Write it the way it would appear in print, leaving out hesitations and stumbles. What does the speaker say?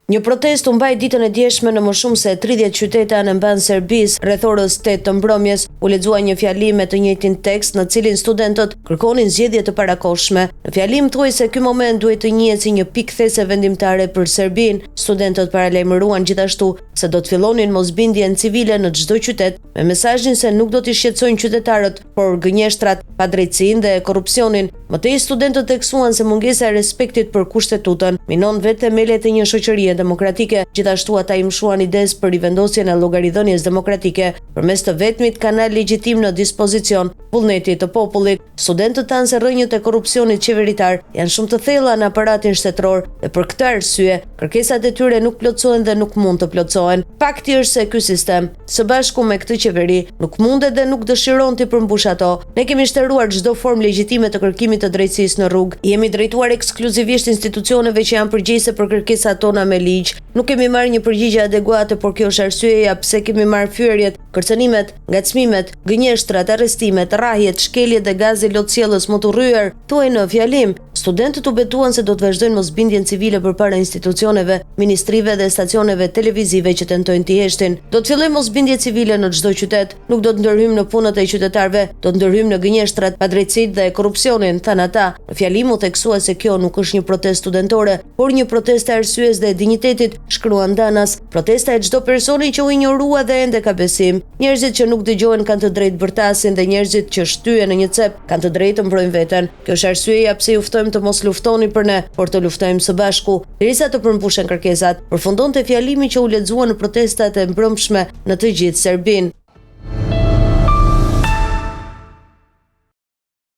Një protestë u mbaj ditën e djeshme në më shumë se 30 qytete anëmban Serbisë. Rreth orës 8 të mbrëmjes u lexua një fjalim me të njëjtin tekst në cilin studentët kërkonin zgjedhje të parakohshme. Në fjalim thuhej se ky moment duhet të njihet si një pikë these vendimtare për Serbinë. Studentët paralajmëruan gjithashtu se do të fillonin mosbindjen civile në çdo qytet me mesazhin se nuk do t'i shqetësojnë qytetarët, por gënjeshtrat, padrejtësinë dhe korrupsionin. Mëtej studentët theksuan se mungesa e respektit për kushtetutën minon vetë themelet e një shoqërie demokratike. Gjithashtu ata i mshuan ides për rivendosjen e llogaridhënies demokratike përmes të vetmit kanal legjitim në dispozicion, vullneti të popullit. Studentët thanë se rrënjët e korrupsionit qeveritar janë shumë të thella në aparatin shtetëror dhe për këtë arsye kërkesat e tyre nuk plotësohen dhe nuk mund të plotësohen. Fakti është se ky sistem, së bashku me këtë qeveri, nuk mundet dhe nuk dëshiron të përmbush ato. Ne kemi shtëruar çdo formë legjitime të kërkimit të drejtësisë në rrugë. Jemi drejtuar ekskluzivisht institucioneve që janë përgjegjëse për kërkesat tona me ligj. Nuk kemi marrë një përgjigje adekuate, por kjo është arsyeja pse kemi marrë fyerjet, kërcënimet, ngacmimet, gënjeshtrat, arrestimet, rrahjet, shkeljet dhe gazi lotësjellës më të rryer, thuaj në fjalim. Studentët u betuan se do të vazhdojnë mosbindjen civile përpara institucioneve, ministrive dhe stacioneve televizive që tentojnë t'i heshtin. Do të fillojmë mosbindje civile në çdo qytet, nuk do të ndërhyjmë në punët e qytetarëve, do të ndërhyjmë në gënjeshtrat, padrejtësitë dhe korrupsionin, thanë ata. Në fjalim u theksua se kjo nuk është një protestë studentore, por një protestë e arsyes dhe dinjitetit, shkruan Danas. Protesta e çdo personi që u injorua dhe ende ka besim. Njerëzit që nuk dëgjohen kanë të drejtë bërtasin dhe njerëzit që shtyhen në një cep kanë të drejtë të mbrojnë veten. Kjo është arsyeja pse ju ftojmë të mos luftoni për ne, por të luftojmë së bashku, derisa të përmbushen kërkesat. Përfundonte fjalimi që u lexua në protestat e mbrëmshme në të gjithë Serbinë.